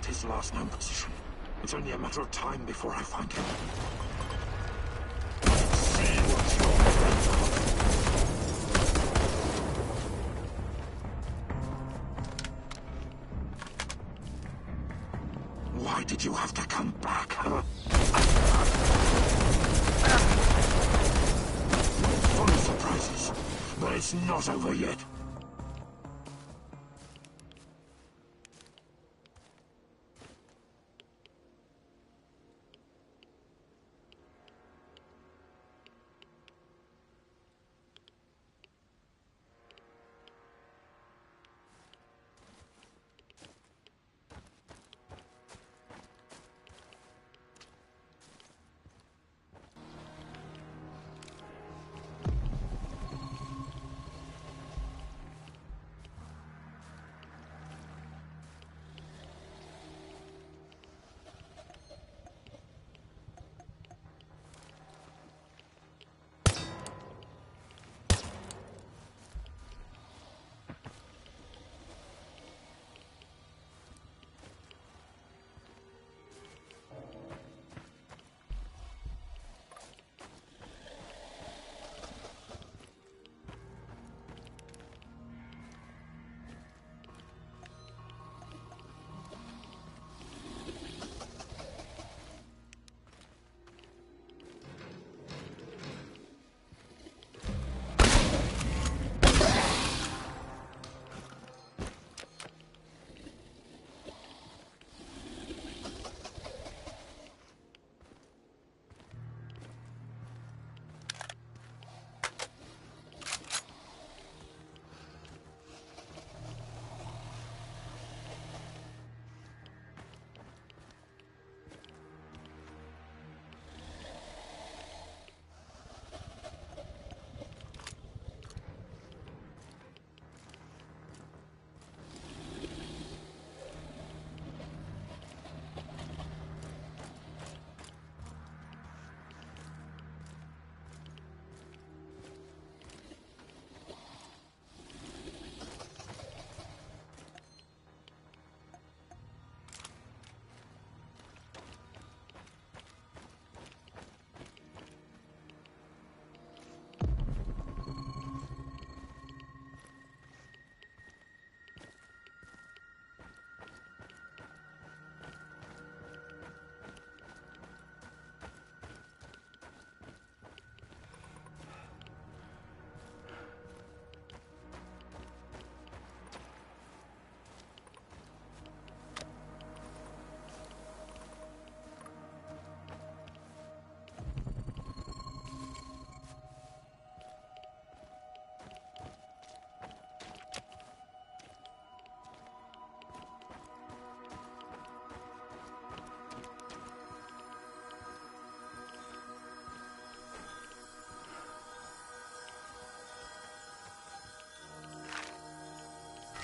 at his last known position. It's only a matter of time before I find him. See what your friends are. Why did you have to come back, huh? Full of surprises, but it's not over yet.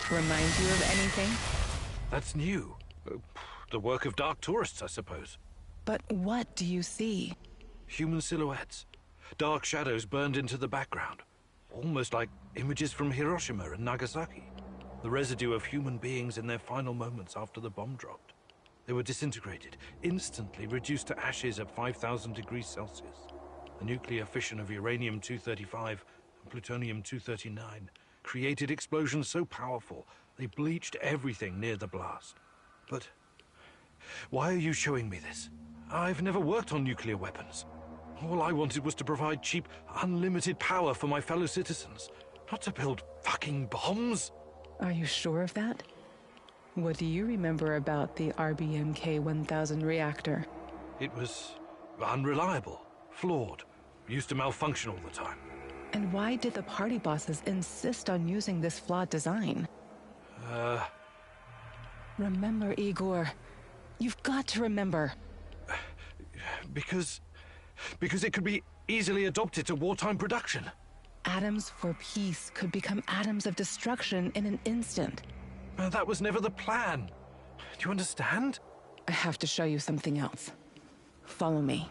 Remind you of anything? That's new. The work of dark tourists, I suppose. But what do you see? Human silhouettes. Dark shadows burned into the background. Almost like images from Hiroshima and Nagasaki. The residue of human beings in their final moments after the bomb dropped. They were disintegrated, instantly reduced to ashes at 5,000 degrees Celsius. The nuclear fission of uranium-235 and plutonium-239 created explosions so powerful they bleached everything near the blast. But why are you showing me this? I've never worked on nuclear weapons. All I wanted was to provide cheap, unlimited power for my fellow citizens, not to build fucking bombs. Are you sure of that? What do you remember about the RBMK-1000 reactor? It was unreliable, flawed, used to malfunction all the time. And why did the party bosses insist on using this flawed design? Remember, Igor. You've got to remember. Because it could be easily adopted to wartime production. Atoms for peace could become atoms of destruction in an instant. That was never the plan. Do you understand? I have to show you something else. Follow me.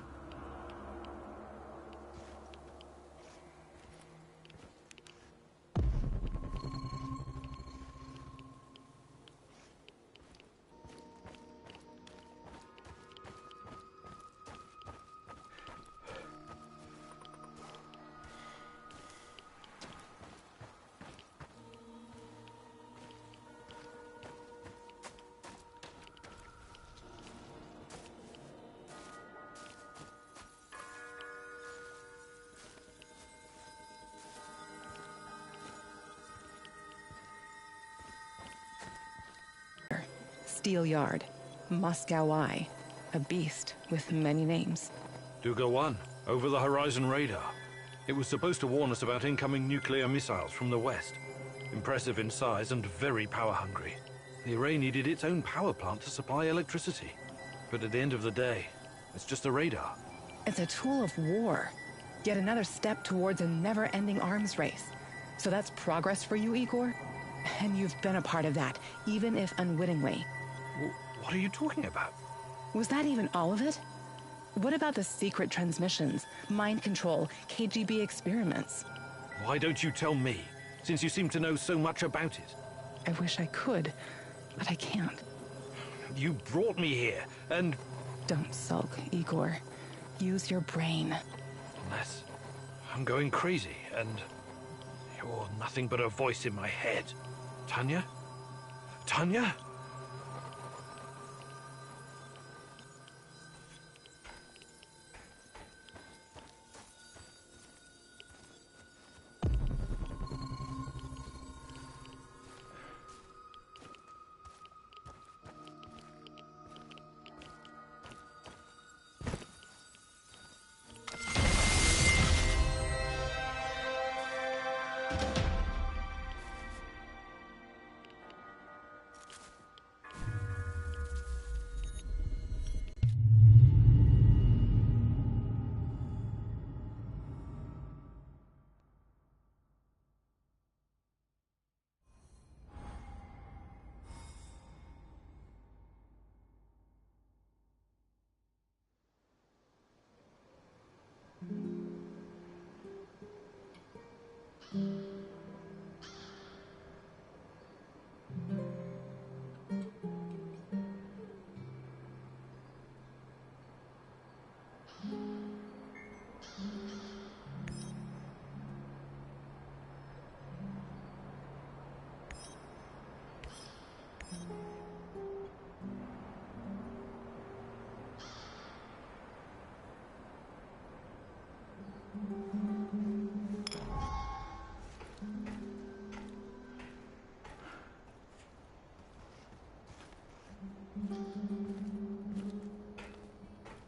Steelyard, Moscow Eye, a beast with many names. Duga 1, over the horizon radar. It was supposed to warn us about incoming nuclear missiles from the west. Impressive in size and very power-hungry. The array needed its own power plant to supply electricity. But at the end of the day, it's just a radar. It's a tool of war. Yet another step towards a never-ending arms race. So that's progress for you, Igor? And you've been a part of that, even if unwittingly. What are you talking about? Was that even all of it? What about the secret transmissions, mind control, KGB experiments? Why don't you tell me, since you seem to know so much about it? I wish I could, but I can't. You brought me here, and... Don't sulk, Igor. Use your brain. Unless I'm going crazy, and you're nothing but a voice in my head. Tanya? Tanya?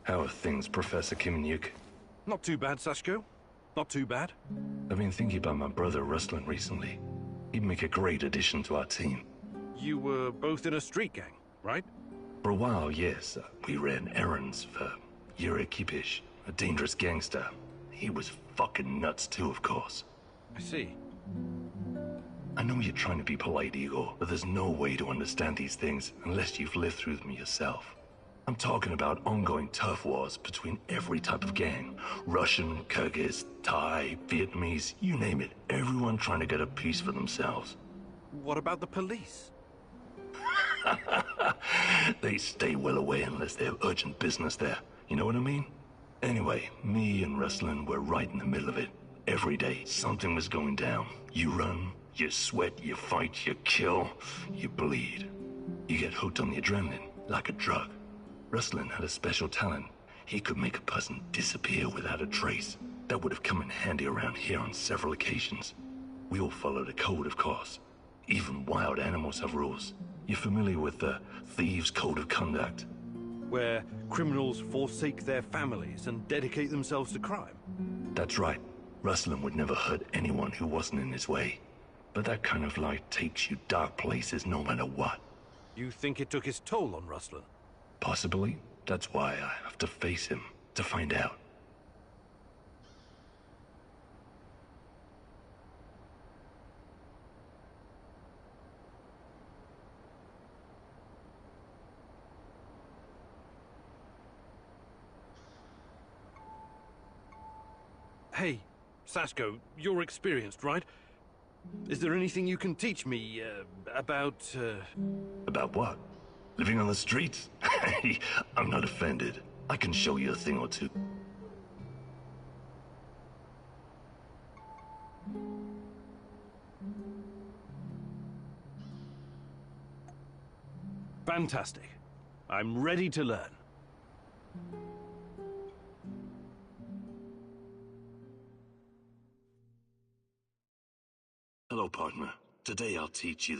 How are things, Professor Kimenyuk? Not too bad, Sashko. Not too bad. I've been thinking about my brother Ruslan recently. He'd make a great addition to our team. You were both in a street gang, right? For a while, yes. We ran errands for Yuri Kipish, a dangerous gangster. He was fucking nuts too, of course. I see. I know you're trying to be polite, Igor, but there's no way to understand these things unless you've lived through them yourself. I'm talking about ongoing turf wars between every type of gang. Russian, Kyrgyz, Thai, Vietnamese, you name it. Everyone trying to get a piece for themselves. What about the police? They stay well away unless they have urgent business there. You know what I mean? Anyway, me and Ruslan were right in the middle of it. Every day, something was going down. You run, you sweat, you fight, you kill, you bleed. You get hooked on the adrenaline, like a drug. Ruslan had a special talent. He could make a person disappear without a trace. That would have come in handy around here on several occasions. We all followed a code, of course. Even wild animals have rules. You're familiar with the Thieves' Code of Conduct? Where criminals forsake their families and dedicate themselves to crime? That's right. Ruslan would never hurt anyone who wasn't in his way. But that kind of life takes you dark places no matter what. You think it took its toll on Ruslan? Possibly. That's why I have to face him, to find out. Hey, Sashko, you're experienced, right? Is there anything you can teach me, about... About what? Living on the streets? I'm not offended. I can show you a thing or two. Fantastic. I'm ready to learn. Hello, partner. Today I'll teach you